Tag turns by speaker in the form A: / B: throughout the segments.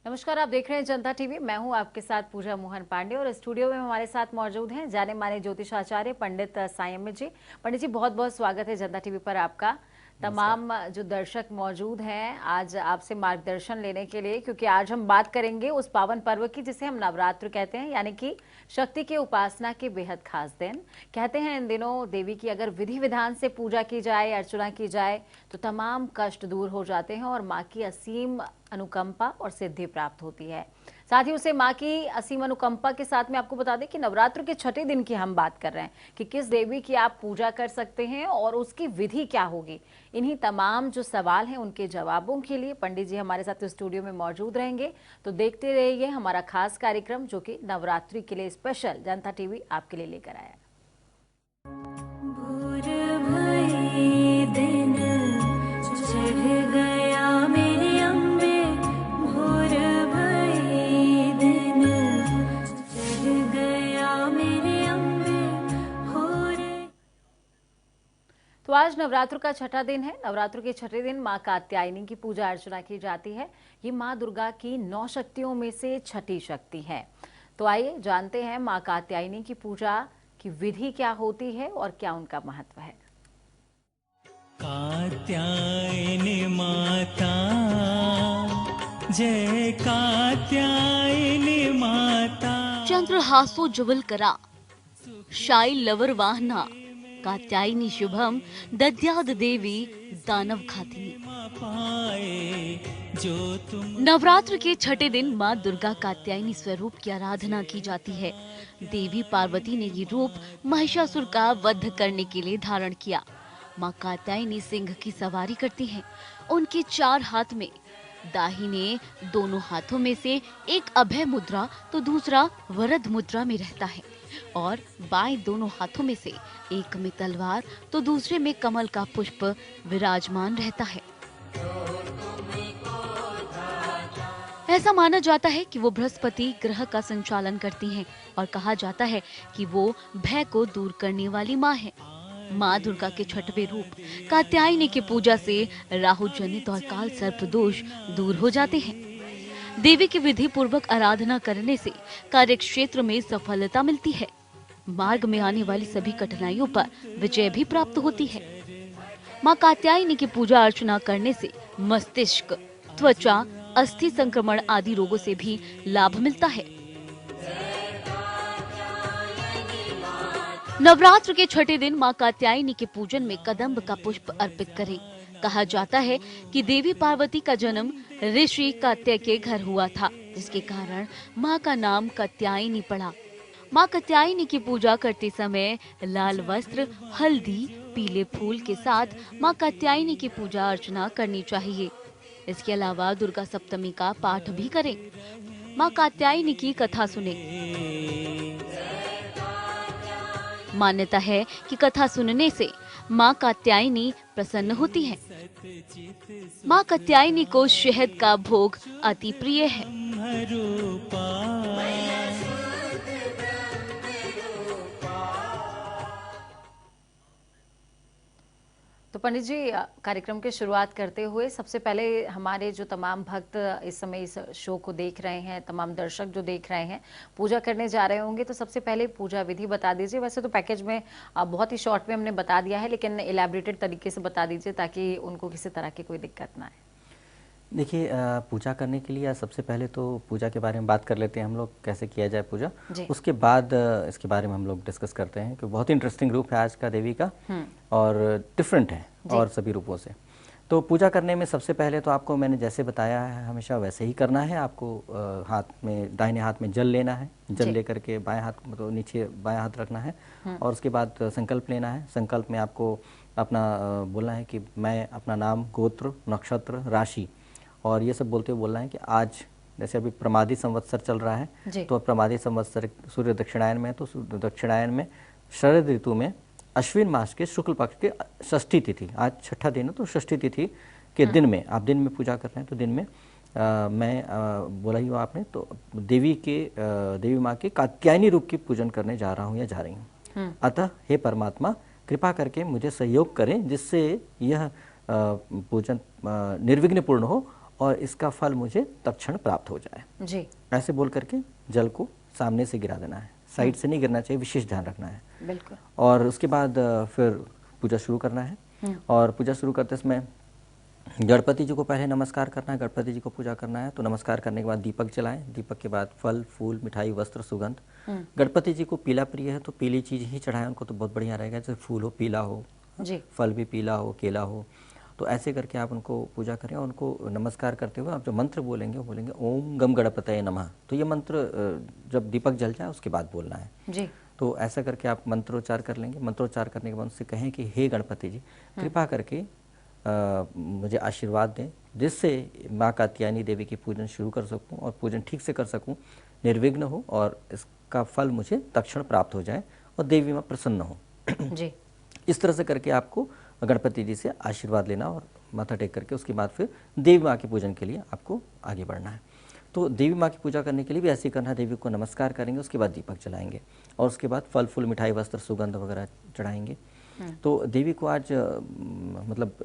A: नमस्कार, आप देख रहे हैं जनता टीवी। मैं हूं आपके साथ पूजा मोहन पांडे और स्टूडियो में हमारे साथ मौजूद हैं जाने माने ज्योतिषाचार्य पंडित साई अमित जी। पंडित जी, बहुत बहुत स्वागत है जनता टीवी पर आपका। तमाम जो दर्शक मौजूद हैं आज आपसे मार्गदर्शन लेने के लिए, क्योंकि आज हम बात करेंगे उस पावन पर्व की जिसे हम नवरात्र कहते हैं, यानी कि शक्ति की उपासना के बेहद खास दिन। कहते हैं इन दिनों देवी की अगर विधि विधान से पूजा की जाए, अर्चना की जाए तो तमाम कष्ट दूर हो जाते हैं और माँ की असीम अनुकंपा और सिद्धि प्राप्त होती है। साथ ही उसे माँ की असीम अनुकंपा के साथ में आपको बता दें कि नवरात्र के छठे दिन की हम बात कर रहे हैं कि किस देवी की आप पूजा कर सकते हैं और उसकी विधि क्या होगी। इन्हीं तमाम जो सवाल हैं उनके जवाबों के लिए पंडित जी हमारे साथ स्टूडियो में मौजूद रहेंगे। तो देखते रहिए हमारा खास कार्यक्रम जो कि नवरात्रि के लिए स्पेशल जनता टीवी आपके लिए लेकर आया है। तो आज नवरात्र का छठा दिन है। नवरात्र के छठे दिन माँ कात्यायनी की पूजा अर्चना की जाती है। ये माँ दुर्गा की 9 शक्तियों में से छठी शक्ति है। तो आइए जानते हैं माँ कात्यायनी की पूजा की विधि क्या होती है और क्या उनका महत्व है।
B: कात्यायनी माता, जय कात्यायनी माता।
C: चंद्रहासोज्ज्वल करा शाई लवर वाहना कात्यायनी शुभम दद्याद देवी दानव घातिनी। नवरात्र के छठे दिन माँ दुर्गा कात्यायनी स्वरूप की आराधना की जाती है। देवी पार्वती ने ये रूप महिषासुर का वध करने के लिए धारण किया। माँ कात्यायनी सिंह की सवारी करती हैं। उनके 4 हाथ में दाहिने दोनों हाथों में से एक अभय मुद्रा तो दूसरा वरद मुद्रा में रहता है और बाएं दोनों हाथों में से एक में तलवार तो दूसरे में कमल का पुष्प विराजमान रहता है। ऐसा माना जाता है कि वो बृहस्पति ग्रह का संचालन करती हैं और कहा जाता है कि वो भय को दूर करने वाली माँ है। माँ दुर्गा के छठवें रूप कात्यायनी की पूजा से राहु जनित और काल सर्प दोष दूर हो जाते हैं। देवी की विधि पूर्वक आराधना करने से कार्य क्षेत्र में सफलता मिलती है। मार्ग में आने वाली सभी कठिनाइयों पर विजय भी प्राप्त होती है। माँ कात्यायनी की पूजा अर्चना करने से मस्तिष्क, त्वचा, अस्थि संक्रमण आदि रोगों से भी लाभ मिलता है। नवरात्र के छठे दिन माँ कात्यायनी के पूजन में कदम्ब का पुष्प अर्पित करें। कहा जाता है कि देवी पार्वती का जन्म ऋषि कात्याय के घर हुआ था, जिसके कारण माँ का नाम कात्यायनी पड़ा। माँ कात्यायनी की पूजा करते समय लाल वस्त्र, हल्दी, पीले फूल के साथ माँ कात्यायनी की पूजा अर्चना करनी चाहिए। इसके अलावा दुर्गा सप्तमी का पाठ भी करें। माँ कात्यायनी की कथा सुने। मान्यता है कि कथा सुनने से माँ कात्यायनी प्रसन्न होती है। माँ कात्यायनी को शहद का भोग अति प्रिय है।
A: तो पंडित जी, कार्यक्रम की शुरुआत करते हुए सबसे पहले हमारे जो तमाम भक्त इस समय इस शो को देख रहे हैं, तमाम दर्शक जो देख रहे हैं, पूजा करने जा रहे होंगे, तो सबसे पहले पूजा विधि बता दीजिए। वैसे तो पैकेज में बहुत ही शॉर्ट में हमने बता दिया है, लेकिन इलेबोरेटेड तरीके से बता दीजिए ताकि उनको किसी तरह की कोई दिक्कत ना आए।
D: देखिए, पूजा करने के लिए सबसे पहले तो पूजा के बारे में बात कर लेते हैं हम लोग, कैसे किया जाए पूजा। उसके बाद इसके बारे में हम लोग डिस्कस करते हैं कि बहुत ही इंटरेस्टिंग रूप है आज का देवी का और डिफरेंट है और सभी रूपों से। तो पूजा करने में सबसे पहले तो आपको मैंने जैसे बताया है हमेशा वैसे ही करना है। आपको हाथ में, दाहिने हाथ में जल लेना है। जल लेकर के बाएं हाथ मतलब नीचे बाएं हाथ रखना है और उसके बाद संकल्प लेना है। संकल्प में आपको अपना बोलना है कि मैं अपना नाम, गोत्र, नक्षत्र, राशि और ये सब बोलते हुए बोलना है कि आज जैसे अभी प्रमादी संवत्सर चल रहा है, तो प्रमादी संवत्सर सूर्य दक्षिणायन में, तो दक्षिणायन में शरद ऋतु में अश्विन मास के शुक्ल पक्ष की षष्ठी तिथि, आज छठा दिन है, तो षष्ठी तिथि के दिन में आप दिन में पूजा कर रहे हैं। तो दिन में मैं बोला ही आपने, तो देवी माँ के कात्यायनी रूप की पूजन करने जा रहा हूँ या जा रही हूँ। अतः हे परमात्मा, कृपा करके मुझे सहयोग करें जिससे यह पूजन निर्विघ्न पूर्ण हो और इसका फल मुझे तत्क्षण प्राप्त हो जाए।
A: जी।
D: ऐसे बोल करके जल को सामने से गिरा देना है, साइड से नहीं गिरना चाहिए, विशेष ध्यान रखना है।
A: बिल्कुल।
D: और उसके बाद फिर पूजा शुरू करना है। और पूजा शुरू करते समय गणपति जी को पहले नमस्कार करना है, गणपति जी को पूजा करना है। तो नमस्कार करने के बाद दीपक जलाएं, दीपक के बाद फल फूल मिठाई वस्त्र सुगंध। गणपति जी को पीला प्रिय है तो पीली चीज़ ही चढ़ाएं उनको, तो बहुत बढ़िया रहेगा। जैसे फूल हो पीला हो
A: जी।
D: फल भी पीला हो, केला हो, तो ऐसे करके आप उनको पूजा करें। और उनको नमस्कार करते हुए आप जो मंत्र बोलेंगे वो बोलेंगे ओम गम गणपतये नमः। तो ये मंत्र जब दीपक जल जाए उसके बाद बोलना है
A: जी।
D: तो ऐसा करके आप मंत्रोच्चार कर लेंगे। मंत्रोच्चार करने के बाद उनसे कहें कि हे गणपति जी, कृपा करके मुझे आशीर्वाद दें जिससे माँ कात्यायनी देवी की पूजन शुरू कर सकूं और पूजन ठीक से कर सकूं, निर्विघ्न हो और इसका फल मुझे तत्क्षण प्राप्त हो जाए और देवी माँ प्रसन्न हो।
A: जी।
D: इस तरह से करके आपको गणपति जी से आशीर्वाद लेना और माथा टेक करके उसके बाद फिर देवी माँ के पूजन के लिए आपको आगे बढ़ना है। तो देवी माँ की पूजा करने के लिए भी ऐसे ही करना है, देवी को नमस्कार करेंगे, उसके बाद दीपक जलाएंगे और उसके बाद फल फूल मिठाई वस्त्र सुगंध वगैरह चढ़ाएंगे। तो देवी को आज मतलब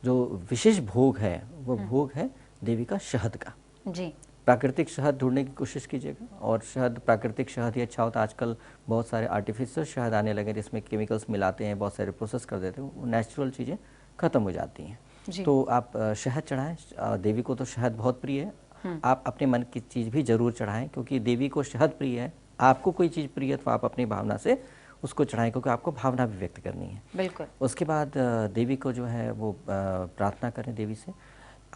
D: जो विशेष भोग है वो भोग है देवी का शहद का।
A: जी।
D: प्राकृतिक शहद ढूंढने की कोशिश कीजिएगा और शहद प्राकृतिक शहद ही अच्छा होता है। आजकल बहुत सारे आर्टिफिशियल शहद आने लगे जिसमें केमिकल्स मिलाते हैं, बहुत सारे प्रोसेस कर देते हैं, वो नेचुरल चीज़ें ख़त्म हो जाती हैं। तो आप शहद चढ़ाएं, देवी को तो शहद बहुत प्रिय है। आप अपने मन की चीज़ भी जरूर चढ़ाएं क्योंकि देवी को शहद प्रिय है। आपको कोई चीज़ प्रिय है तो आप अपनी भावना से उसको चढ़ाएं क्योंकि आपको भावना भी व्यक्त करनी है।
A: बिल्कुल।
D: उसके बाद देवी को जो है वो प्रार्थना करें देवी से।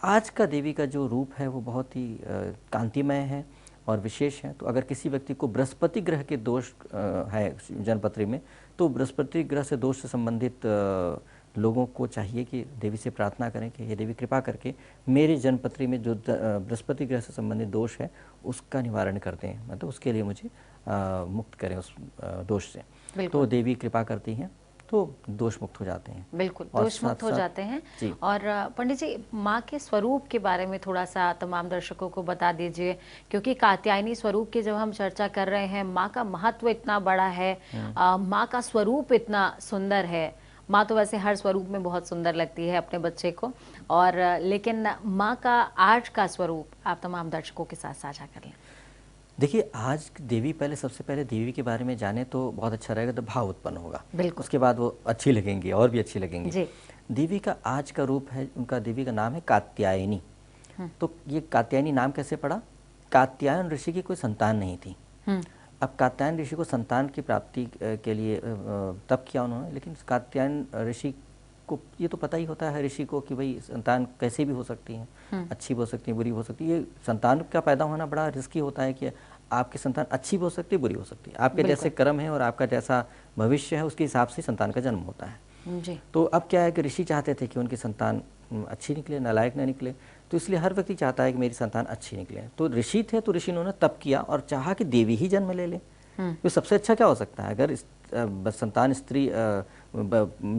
D: आज का देवी का जो रूप है वो बहुत ही कांतिमय है और विशेष है। तो अगर किसी व्यक्ति को बृहस्पति ग्रह के दोष है जन्मपत्री में, तो बृहस्पति ग्रह से दोष से संबंधित लोगों को चाहिए कि देवी से प्रार्थना करें कि ये देवी कृपा करके मेरे जन्मपत्री में जो बृहस्पति ग्रह से संबंधित दोष है उसका निवारण कर दें, मतलब उसके लिए मुझे मुक्त करें उस दोष से। तो देवी कृपा करती हैं तो दोष मुक्त हो जाते हैं।
A: बिल्कुल, दोष मुक्त हो जाते हैं। और पंडित जी, माँ के स्वरूप के बारे में थोड़ा सा तमाम दर्शकों को बता दीजिए, क्योंकि कात्यायनी स्वरूप की जब हम चर्चा कर रहे हैं, माँ का महत्व इतना बड़ा है, माँ का स्वरूप इतना सुंदर है। माँ तो वैसे हर स्वरूप में बहुत सुंदर लगती है अपने बच्चे को, और लेकिन माँ का आज का स्वरूप आप तमाम दर्शकों के साथ साझा कर लें।
D: देखिए, आज देवी, पहले सबसे पहले देवी के बारे में जाने तो बहुत अच्छा रहेगा, तो भाव उत्पन्न होगा।
A: बिल्कुल।
D: उसके बाद वो अच्छी लगेंगी और भी अच्छी लगेंगी
A: जी।
D: देवी का आज का रूप है, उनका देवी का नाम है कात्यायनी। तो ये कात्यायनी नाम कैसे पड़ा? कात्यायन ऋषि की कोई संतान नहीं थी। अब कात्यायन ऋषि को संतान की प्राप्ति के लिए तप किया उन्होंने, लेकिन कात्यायन ऋषि को ये तो पता ही होता है ऋषि को कि भाई संतान कैसे भी हो सकती है, अच्छी भी हो सकती है, बुरी हो सकती है। ये संतान का पैदा होना बड़ा रिस्की होता है कि आपकी संतान अच्छी भी हो सकती है, बुरी हो सकती है। आपके जैसे कर्म है और आपका जैसा भविष्य है उसके हिसाब से संतान का जन्म होता है।
A: जी।
D: तो अब क्या है कि ऋषि चाहते थे कि उनकी संतान अच्छी निकले, नालायक न निकले, तो इसलिए हर व्यक्ति चाहता है कि मेरी संतान अच्छी निकले। तो ऋषि थे, तो ऋषि ने तप किया और चाहा कि देवी ही जन्म ले ले। तो सबसे अच्छा क्या हो सकता है? अगर संतान स्त्री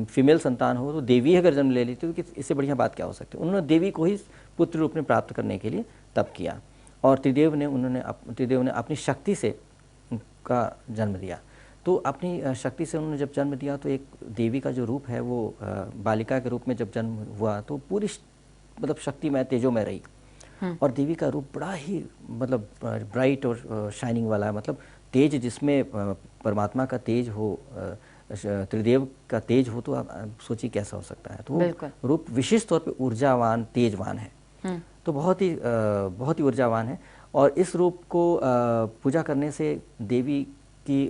D: फीमेल संतान हो तो देवी अगर जन्म ले लेती तो इससे बढ़िया बात क्या हो सकती है। उन्होंने देवी को ही पुत्र रूप में प्राप्त करने के लिए तप किया और त्रिदेव ने अपनी शक्ति से उनका जन्म दिया। तो अपनी शक्ति से उन्होंने जब जन्म दिया तो एक देवी का जो रूप है वो बालिका के रूप में जब जन्म हुआ तो पूरी मतलब शक्तिमय तेजोमय रही। और देवी का रूप बड़ा ही मतलब ब्राइट और शाइनिंग वाला है, मतलब तेज जिसमें परमात्मा का तेज हो, त्रिदेव का तेज हो, तो आप सोचिए कैसा हो सकता है। तो रूप विशेष तौर पे ऊर्जावान, तेजवान है। तो बहुत ही ऊर्जावान है। और इस रूप को पूजा करने से देवी की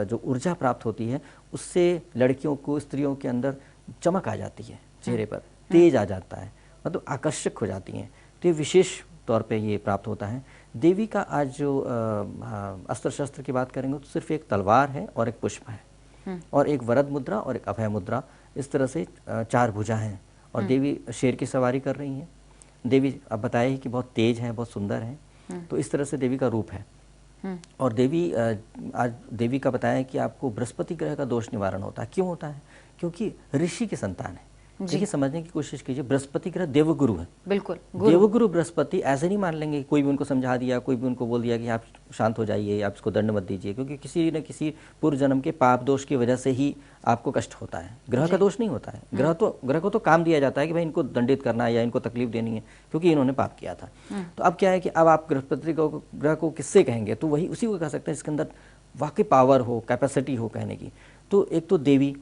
D: जो ऊर्जा प्राप्त होती है उससे लड़कियों को, स्त्रियों के अंदर चमक आ जाती है, चेहरे पर तेज आ जाता है, मतलब आकर्षक हो जाती हैं। तो ये विशेष तौर पे ये प्राप्त होता है। देवी का आज जो अस्त्र शस्त्र की बात करेंगे तो सिर्फ एक तलवार है और एक पुष्प है और एक वरद मुद्रा और एक अभय मुद्रा, इस तरह से 4 भुजा हैं। और देवी शेर की सवारी कर रही हैं। देवी अब बताया ही कि बहुत तेज है, बहुत सुंदर है। तो इस तरह से देवी का रूप है। और देवी आज देवी का बताया है कि आपको बृहस्पति ग्रह का दोष निवारण होता है। क्यों होता है? क्योंकि ऋषि की संतान है। देखिए समझने की कोशिश कीजिए, बृहस्पति ग्रह देवगुरु है।
A: बिल्कुल,
D: देवगुरु बृहस्पति ऐसे नहीं मान लेंगे, कोई भी उनको समझा दिया, कोई भी उनको बोल दिया कि आप शांत हो जाइए, आप इसको दंड मत दीजिए, क्योंकि किसी न किसी पूर्व जन्म के पाप दोष की वजह से ही आपको कष्ट होता है। ग्रह का दोष नहीं होता है, ग्रह को तो काम दिया जाता है कि भाई इनको दंडित करना है या इनको तकलीफ देनी है, क्योंकि इन्होंने पाप किया था। तो अब क्या है कि अब आप बृहस्पति ग्रह को किससे कहेंगे, तो वही उसी को कह सकते हैं जिसके अंदर वाकई पावर हो, कैपेसिटी हो कहने की। तो एक तो देवी,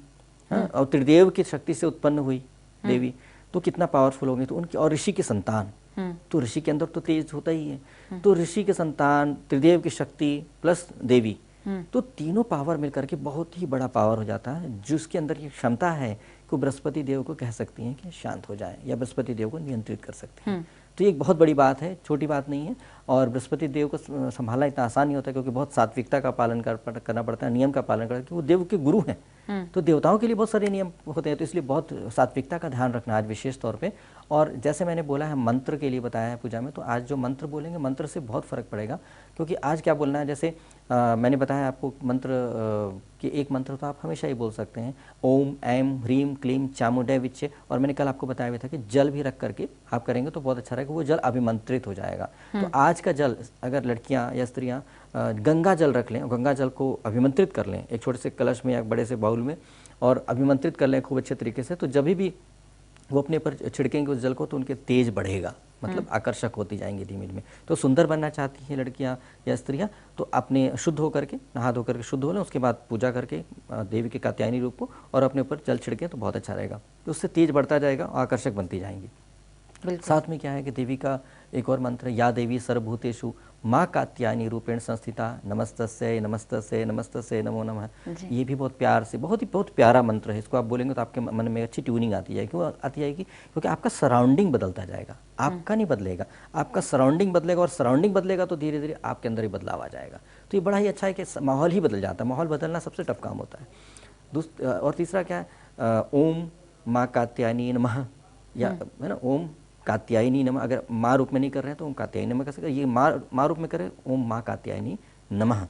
D: और त्रिदेव की शक्ति से उत्पन्न हुई देवी, तो कितना पावरफुल होंगे। तो उनकी, और ऋषि की संतान, तो ऋषि के अंदर तो तेज होता ही है। तो ऋषि के संतान, त्रिदेव की शक्ति प्लस देवी, तो तीनों पावर मिलकर के बहुत ही बड़ा पावर हो जाता है, जिसके अंदर की क्षमता है कि बृहस्पति देव को कह सकती हैं कि शांत हो जाए, या बृहस्पति देव को नियंत्रित कर सकती हैं। तो ये एक बहुत बड़ी बात है, छोटी बात नहीं है। और बृहस्पति देव को संभालना इतना आसान नहीं होता, क्योंकि बहुत सात्विकता का पालन करना पड़ता है, नियम का पालन करना, क्योंकि वो देव के गुरु हैं। तो देवताओं के लिए बहुत सारे नियम होते हैं, तो इसलिए बहुत सात्विकता का ध्यान रखना आज विशेष तौर पे। और जैसे मैंने बोला है मंत्र के लिए बताया है पूजा में, तो आज जो मंत्र बोलेंगे, मंत्र से बहुत फर्क पड़ेगा। क्योंकि आज क्या बोलना है, जैसे मैंने बताया आपको मंत्र कि एक मंत्र तो आप हमेशा ही बोल सकते हैं, ओम ऐम ह्रीम क्लीम चामुंडे विच्चे। और मैंने कल आपको बताया हुआ था कि जल भी रख करके आप करेंगे तो बहुत अच्छा रहेगा, वो जल अभिमंत्रित हो जाएगा। तो आज का जल अगर लड़कियां या स्त्रियां गंगा जल रख लें, गंगा जल को अभिमंत्रित कर लें एक छोटे से कलश में या बड़े से बाउल में, और अभिमंत्रित कर लें खूब अच्छे तरीके से, तो जब भी वो अपने पर छिड़केंगे उस जल को, तो उनके तेज बढ़ेगा, मतलब आकर्षक होती जाएंगी धीमे धीमे। तो सुंदर बनना चाहती हैं लड़कियां या स्त्रियां, तो अपने शुद्ध होकर के, नहा धो करके शुद्ध हो लें, उसके बाद पूजा करके देवी के कात्यायनी रूप को और अपने ऊपर जल छिड़कें तो बहुत अच्छा रहेगा। तो उससे तेज बढ़ता जाएगा और आकर्षक बनती जाएंगी। साथ में क्या है कि देवी का एक और मंत्र, या देवी सर्वभूतेषु माँ कात्यायनी रूपेण संस्थिता नमस्तस्यै नमस्तस्यै नमस्तस्यै नमो नमः। ये भी बहुत प्यार से, बहुत प्यारा मंत्र है। इसको आप बोलेंगे तो आपके मन में अच्छी ट्यूनिंग आती है। क्यों आती आएगी? क्योंकि आपका सराउंडिंग बदलता जाएगा, आपका नहीं बदलेगा, आपका सराउंडिंग बदलेगा, और सराउंडिंग बदलेगा तो धीरे धीरे आपके अंदर ही बदलाव आ जाएगा। तो ये बड़ा ही अच्छा है कि माहौल ही बदल जाता है। माहौल बदलना सबसे टफ काम होता है। और तीसरा क्या है, ओम माँ कात्यायनी नमः, या है ना, ओम कात्यायनी नमः। अगर माँ रूप में नहीं कर रहे हैं तो ओम कात्यायनी नमः कर सकते हैं। ये माँ रूप में करें, ओम माँ कात्यायनी नमः,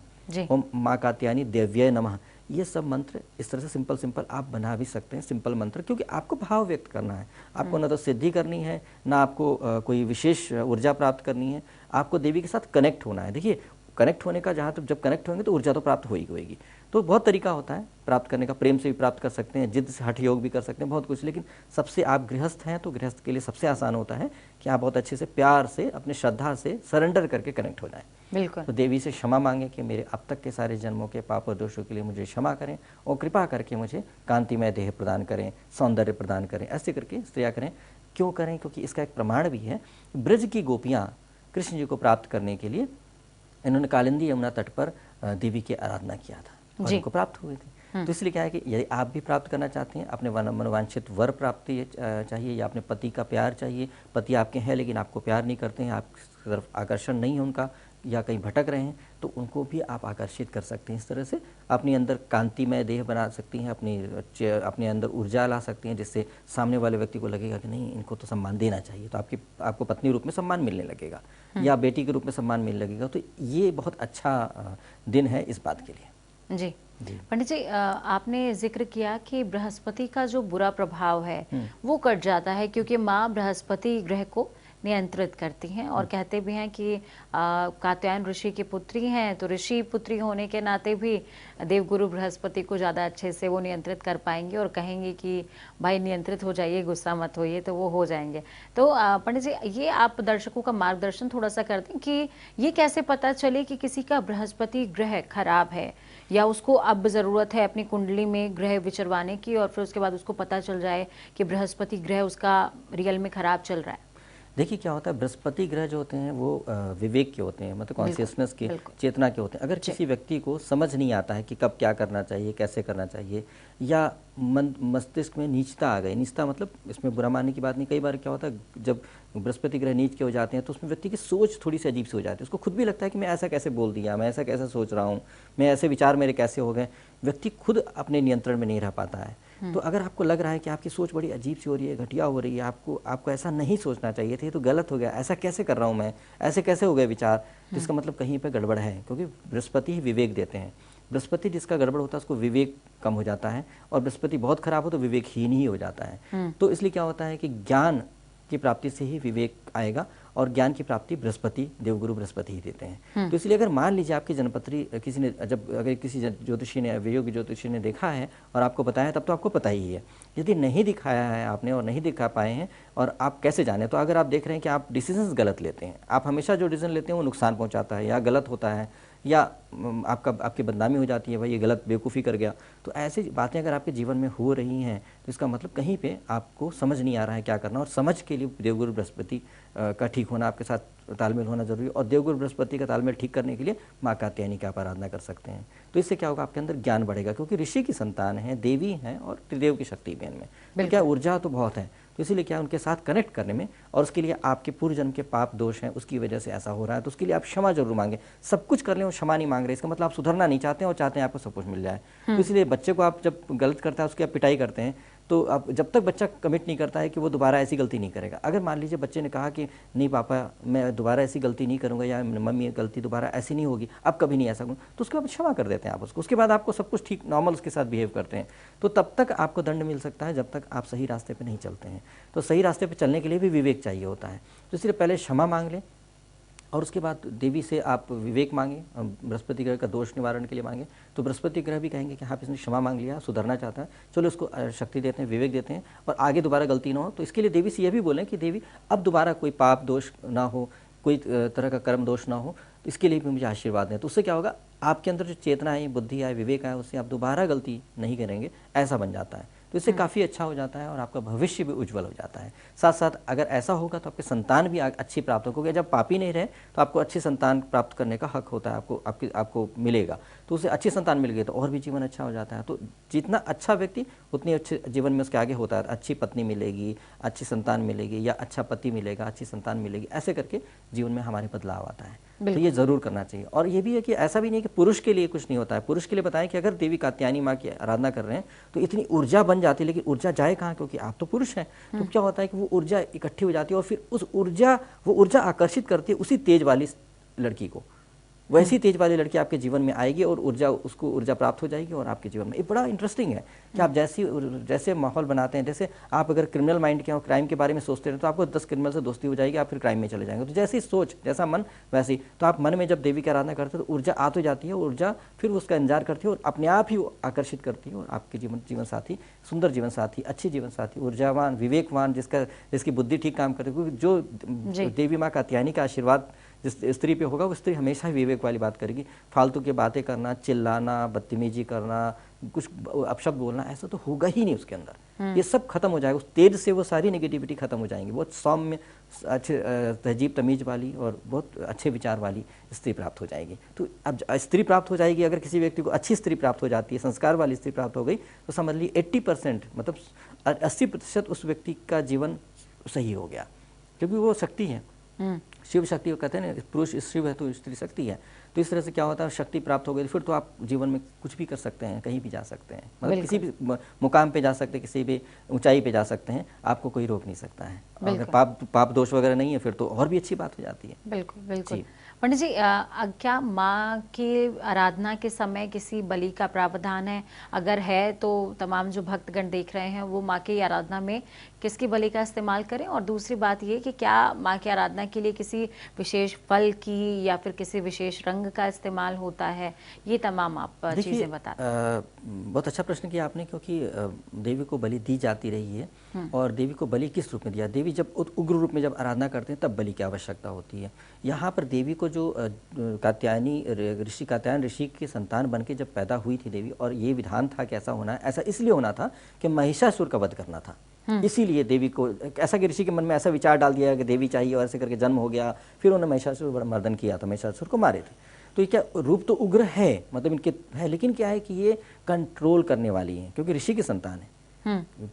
D: ओम माँ कात्यायनी देव्यै नमः। ये सब मंत्र इस तरह से सिंपल आप बना भी सकते हैं, सिंपल मंत्र, क्योंकि आपको भाव व्यक्त करना है। आपको ना तो सिद्धि करनी है, ना आपको कोई विशेष ऊर्जा प्राप्त करनी है, आपको देवी के साथ कनेक्ट होना है। देखिए कनेक्ट होने का, जहाँ तक जब कनेक्ट होंगे तो ऊर्जा तो प्राप्त होगी। तो बहुत तरीका होता है प्राप्त करने का, प्रेम से भी प्राप्त कर सकते हैं, जिद से हठ योग भी कर सकते हैं, बहुत कुछ। लेकिन सबसे, आप गृहस्थ हैं तो गृहस्थ के लिए सबसे आसान होता है कि आप बहुत अच्छे से प्यार से अपने श्रद्धा से सरेंडर करके कनेक्ट हो जाएं।
A: बिल्कुल।
D: तो देवी से क्षमा मांगे कि मेरे अब तक के सारे जन्मों के पाप और दोषों के लिए मुझे क्षमा करें, और कृपा करके मुझे कांतिमय देह प्रदान करें, सौंदर्य प्रदान करें। ऐसे करके स्त्रियाँ करें। क्यों करें? क्योंकि इसका एक प्रमाण भी है। ब्रज की गोपियाँ कृष्ण जी को प्राप्त करने के लिए इन्होंने कालिंदी यमुना तट पर देवी की आराधना किया था, और उनको प्राप्त हुए थे। तो इसलिए क्या है कि यदि आप भी प्राप्त करना चाहते हैं, अपने मनोवांछित वर प्राप्ति चाहिए, या अपने पति का प्यार चाहिए, पति आपके हैं लेकिन आपको प्यार नहीं करते हैं, आपकी तरफ आकर्षण नहीं है उनका, या कहीं भटक रहे हैं, तो उनको भी आप आकर्षित कर सकते हैं। इस तरह से अपने अंदर कांतिमय देह बना सकती हैं, अपने अंदर ऊर्जा ला सकती हैं, जिससे सामने वाले व्यक्ति को लगेगा कि नहीं, इनको तो सम्मान देना चाहिए। तो आपको पत्नी रूप में सम्मान मिलने लगेगा, या बेटी के रूप में सम्मान मिलने लगेगा। तो ये बहुत अच्छा दिन है इस बात के लिए।
A: जी पंडित जी, आपने जिक्र किया कि बृहस्पति का जो बुरा प्रभाव है वो कट जाता है, क्योंकि माँ बृहस्पति ग्रह को नियंत्रित करती हैं, और कहते भी हैं कि कात्यायन ऋषि की पुत्री हैं, तो ऋषि पुत्री होने के नाते भी देवगुरु बृहस्पति को ज़्यादा अच्छे से वो नियंत्रित कर पाएंगे, और कहेंगे कि भाई नियंत्रित हो जाइए, गुस्सा मत होइए, तो वो हो जाएंगे। तो पंडित जी, ये आप दर्शकों का मार्गदर्शन थोड़ा सा कर दें कि ये कैसे पता चले कि किसी का बृहस्पति ग्रह खराब है, या उसको अब ज़रूरत है अपनी कुंडली में ग्रह विचरवाने की, और फिर उसके बाद उसको पता चल जाए कि बृहस्पति ग्रह उसका रियल में खराब चल रहा है।
D: देखिए क्या होता है, बृहस्पति ग्रह जो होते हैं वो विवेक के होते हैं, मतलब कॉन्शियसनेस के, चेतना के होते हैं। अगर किसी व्यक्ति को समझ नहीं आता है कि कब क्या करना चाहिए, कैसे करना चाहिए, या मस्तिष्क में नीचता आ गई, नीचता मतलब इसमें बुरा मानने की बात नहीं, कई बार क्या होता है जब बृहस्पति ग्रह नीच के हो जाते हैं तो उसमें व्यक्ति की सोच थोड़ी सी अजीब सी हो जाती है। उसको खुद भी लगता है कि मैं ऐसा कैसे बोल दिया, मैं ऐसा कैसे सोच रहा हूँ, मैं ऐसे विचार मेरे कैसे हो गए। व्यक्ति खुद अपने नियंत्रण में नहीं रह पाता है। तो अगर आपको लग रहा है कि आपकी सोच बड़ी अजीब सी हो रही है, घटिया हो रही है, आपको ऐसा नहीं सोचना चाहिए था, ये तो गलत हो गया, ऐसा कैसे कर रहा हूँ मैं, ऐसे कैसे हो गए विचार, तो इसका मतलब कहीं पे गड़बड़ है, क्योंकि बृहस्पति ही विवेक देते हैं। बृहस्पति जिसका गड़बड़ होता है उसको विवेक कम हो जाता है, और बृहस्पति बहुत खराब हो तो विवेकहीन ही हो जाता है। तो इसलिए क्या होता है कि ज्ञान की प्राप्ति से ही विवेक आएगा, और ज्ञान की प्राप्ति बृहस्पति, देवगुरु बृहस्पति ही देते हैं। तो इसलिए अगर मान लीजिए आपकी जन्मपत्री किसी ने, जब अगर किसी ज्योतिषी ने, वियोग ज्योतिषी ने देखा है और आपको बताया, तब तो आपको पता ही है। यदि नहीं दिखाया है आपने और नहीं दिखा पाए हैं, और आप कैसे जाने? तो अगर आप देख रहे हैं कि आप डिसीजंस गलत लेते हैं, आप हमेशा जो डिसीजन लेते हैं वो नुकसान पहुंचाता है या गलत होता है, या आपकी बदनामी हो जाती है, भाई ये गलत बेवकूफ़ी कर गया, तो ऐसी बातें अगर आपके जीवन में हो रही हैं तो इसका मतलब कहीं पे आपको समझ नहीं आ रहा है क्या करना, और समझ के लिए देवगुरु बृहस्पति का ठीक होना, आपके साथ तालमेल होना जरूरी है। और देवगुरु बृहस्पति का तालमेल ठीक करने के लिए माँ कात्यायनी की आप आराधना कर सकते हैं। तो इससे क्या होगा, आपके अंदर ज्ञान बढ़ेगा, क्योंकि ऋषि की संतान है, देवी हैं, और त्रिदेव की शक्ति भी इनमें, तो क्या ऊर्जा तो बहुत है। तो इसीलिए क्या उनके साथ कनेक्ट करने में, और उसके लिए आपके पूर्व जन्म के पाप दोष हैं, उसकी वजह से ऐसा हो रहा है, तो उसके लिए आप क्षमा जरूर मांगे। सब कुछ कर लें और क्षमा नहीं मांग रहे, इसका मतलब आप सुधरना नहीं चाहते हैं और चाहते हैं आपको सब कुछ मिल जाए। तो इसलिए बच्चे को आप जब गलत करता है उसकी आप पिटाई करते हैं, तो आप जब तक बच्चा कमिट नहीं करता है कि वो दोबारा ऐसी गलती नहीं करेगा। अगर मान लीजिए बच्चे ने कहा कि नहीं पापा मैं दोबारा ऐसी गलती नहीं करूंगा, या मम्मी ये गलती दोबारा ऐसी नहीं होगी, अब कभी नहीं ऐसा करूँ, तो उसके बाद क्षमा कर देते हैं आप उसको। उसके बाद आपको सब कुछ ठीक नॉर्मल उसके साथ बिहेव करते हैं। तो तब तक आपको दंड मिल सकता है जब तक आप सही रास्ते पर नहीं चलते हैं। तो सही रास्ते पर चलने के लिए भी विवेक चाहिए होता है। तो इसलिए पहले क्षमा मांग लें, और उसके बाद देवी से आप विवेक मांगे, बृहस्पति ग्रह का दोष निवारण के लिए मांगे। तो बृहस्पति ग्रह भी कहेंगे कि हाँ इसने क्षमा मांग लिया, सुधरना चाहता है, चलो उसको शक्ति देते हैं, विवेक देते हैं, और आगे दोबारा गलती ना हो। तो इसके लिए देवी से यह भी बोलें कि देवी अब दोबारा कोई पाप दोष ना हो, कोई तरह का कर्म दोष ना हो, तो इसके लिए भी मुझे आशीर्वाद दें। तो उससे क्या होगा, आपके अंदर जो चेतना है, बुद्धि है, विवेक है, उससे आप दोबारा गलती नहीं करेंगे, ऐसा बन जाता है। तो इससे काफ़ी अच्छा हो जाता है, और आपका भविष्य भी उज्जवल हो जाता है। साथ साथ अगर ऐसा होगा तो आपके संतान भी अच्छी प्राप्त होगी। जब पापी नहीं रहे तो आपको अच्छी संतान प्राप्त करने का हक होता है, आपको मिलेगा। तो उसे अच्छी संतान मिल गई तो और भी जीवन अच्छा हो जाता है। तो जितना अच्छा व्यक्ति उतनी अच्छे जीवन में उसके आगे होता है। अच्छी पत्नी मिलेगी, अच्छी संतान मिलेगी, या अच्छा पति मिलेगा, अच्छी संतान मिलेगी, ऐसे करके जीवन में हमारे बदलाव आता है। तो ये जरूर करना चाहिए। और ये भी है कि ऐसा भी नहीं कि पुरुष के लिए कुछ नहीं होता है। पुरुष के लिए बताएं कि अगर देवी कात्यायनी माँ की आराधना कर रहे हैं तो इतनी ऊर्जा बन जाती है, लेकिन ऊर्जा जाए कहाँ, क्योंकि आप तो पुरुष हैं। तो क्या होता है कि वो ऊर्जा इकट्ठी हो जाती है, और फिर वो ऊर्जा आकर्षित करती है उसी तेज वाली लड़की को। वैसी तेज वाली लड़की आपके जीवन में आएगी, और उसको ऊर्जा प्राप्त हो जाएगी, और आपके जीवन में ये बड़ा इंटरेस्टिंग है कि आप जैसे माहौल बनाते हैं, जैसे आप अगर क्रिमिनल माइंड के हो, क्राइम के बारे में सोचते हैं, तो आपको 10 क्रिमिनल से दोस्ती हो जाएगी, आप फिर क्राइम में चले जाएंगे। तो जैसी सोच, जैसा मन, वैसी। तो आप मन में जब देवी की आराधना करते हो तो ऊर्जा आ तो जाती है, ऊर्जा फिर उसका इंतजार करती है और अपने आप ही आकर्षित करती है, और आपके जीवन साथी, सुंदर जीवन साथी, अच्छे जीवन साथी, ऊर्जावान, विवेकवान, जिसकी बुद्धि ठीक काम करती है। क्योंकि जो देवी माँ कात्यायनी का आशीर्वाद जिस स्त्री पे होगा, वो स्त्री हमेशा ही विवेक वाली बात करेगी। फालतू की बातें करना, चिल्लाना, बदतमीजी करना, कुछ अपशब्द बोलना, ऐसा तो होगा ही नहीं उसके अंदर। ये सब खत्म हो जाएगा, उस तेज से वो सारी नेगेटिविटी खत्म हो जाएंगी। बहुत सौम्य, अच्छे तहजीब तमीज वाली और बहुत अच्छे विचार वाली स्त्री प्राप्त हो जाएगी। तो अब स्त्री प्राप्त हो जाएगी, अगर किसी व्यक्ति को अच्छी स्त्री प्राप्त हो जाती है, संस्कार वाली स्त्री प्राप्त हो गई, तो समझ लीजिए 80% मतलब 80% उस व्यक्ति का जीवन सही हो गया, क्योंकि वो शक्ति है। शिव शक्ति को कहते हैं ना, पुरुष शिव है तो स्त्री शक्ति है। तो इस तरह से क्या होता है, शक्ति प्राप्त हो गई फिर तो आप जीवन में कुछ भी कर सकते हैं, कहीं भी जा सकते हैं, मतलब किसी भी मुकाम पे जा सकते हैं, किसी भी ऊंचाई पे जा सकते हैं, आपको कोई रोक नहीं सकता है। अगर पाप दोष वगैरह नहीं है फिर तो और भी अच्छी बात हो जाती है।
A: बिल्कुल बिल्कुल। पंडित जी, क्या माँ की आराधना के समय किसी बलि का प्रावधान है? अगर है तो तमाम जो भक्तगण देख रहे हैं वो माँ की आराधना में किसकी बलि का इस्तेमाल करें? और दूसरी बात ये कि क्या माँ की आराधना के लिए किसी विशेष फल की या फिर किसी विशेष रंग का इस्तेमाल होता है? ये तमाम आप चीजें बता।
D: बहुत अच्छा प्रश्न किया आपने, क्योंकि देवी को बलि दी जाती रही है। और देवी को बलि किस रूप में दिया? देवी जब उग्र रूप में जब आराधना करते हैं तब बलि की आवश्यकता होती है। यहाँ पर देवी को जो ऋषि कात्यायन ऋषि की संतान बन के जब पैदा हुई थी देवी, और ये विधान था कि ऐसा होना है, ऐसा इसलिए होना था कि महिषासुर का वध करना था। इसीलिए देवी को ऐसा कि ऋषि के मन में ऐसा विचार डाल दिया कि देवी चाहिए, और ऐसे करके जन्म हो गया। फिर उन्होंने महिषासुर मर्दन किया था, महिषासुर को मारे थे। तो ये क्या रूप तो उग्र है, मतलब इनके है, लेकिन क्या है कि ये कंट्रोल करने वाली है, क्योंकि ऋषि की संतान है,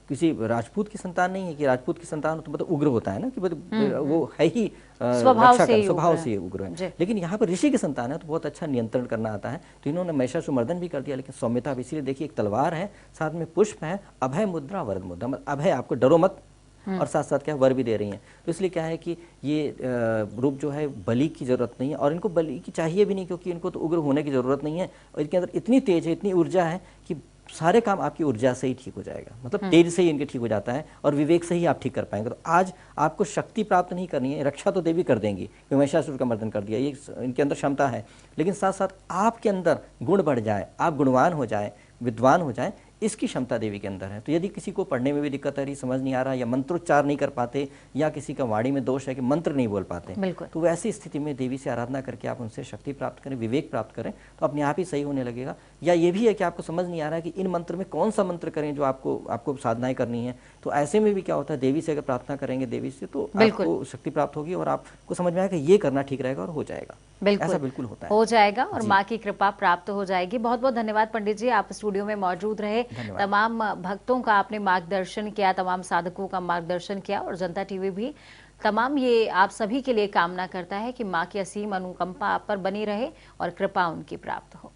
D: किसी राजपूत की संतान नहीं है। कि राजपूत की संतान तो मतलब उग्र होता है ना, कि वो है ही स्वभाव से उग्र है। लेकिन यहाँ पर ऋषि की संतान है तो बहुत अच्छा नियंत्रण करना आता है। तो इन्होंने महिषासुर मर्दन भी कर दिया, लेकिन सौम्यता भी। इसीलिए देखिए, एक तलवार है, साथ में पुष्प है, अभय मुद्रा, वरद मुद्रा। अभय, आपको डरो मत, और साथ साथ क्या है, वर भी दे रही हैं। तो इसलिए क्या है कि ये रूप जो है बलि की जरूरत नहीं है, और इनको बलि की चाहिए भी नहीं, क्योंकि इनको तो उग्र होने की जरूरत नहीं है, और इनके अंदर इतनी तेज है, इतनी ऊर्जा है कि सारे काम आपकी ऊर्जा से ही ठीक हो जाएगा, मतलब तेज से ही इनके ठीक हो जाता है, और विवेक से ही आप ठीक कर पाएंगे। तो आज आपको शक्ति प्राप्त नहीं करनी है, रक्षा तो देवी कर देंगी, क्योंकि महिषासुर का मर्दन कर दिया, ये इनके अंदर क्षमता है, लेकिन साथ साथ आपके अंदर गुण बढ़ जाए, आप गुणवान हो जाए, विद्वान हो जाए, इसकी क्षमता देवी के अंदर है। तो यदि किसी को पढ़ने में भी दिक्कत आ रही, समझ नहीं आ रहा, या मंत्रोच्चार नहीं कर पाते, या किसी का वाणी में दोष है कि मंत्र नहीं बोल पाते, तो वैसी स्थिति में देवी से आराधना करके आप उनसे शक्ति प्राप्त करें, विवेक प्राप्त करें, तो अपने आप ही सही होने लगेगा। या ये भी है कि आपको समझ नहीं आ रहा है कि इन मंत्र में कौन सा मंत्र करें जो आपको साधनाएं करनी है, तो ऐसे में भी क्या होता है, देवी से अगर प्रार्थना करेंगे देवी से, तो आपको शक्ति प्राप्त होगी, और आपको समझ में आएगा ये करना ठीक रहेगा, और हो जाएगा। ऐसा बिल्कुल होता है,
A: हो जाएगा, और माँ की कृपा प्राप्त हो जाएगी। बहुत बहुत धन्यवाद पंडित जी, आप स्टूडियो में मौजूद रहे, तमाम भक्तों का आपने मार्गदर्शन किया, तमाम साधकों का मार्गदर्शन किया, और जनता टीवी भी तमाम ये आप सभी के लिए कामना करता है कि माँ की असीम अनुकंपा आप पर बनी रहे और कृपा उनकी प्राप्त हो।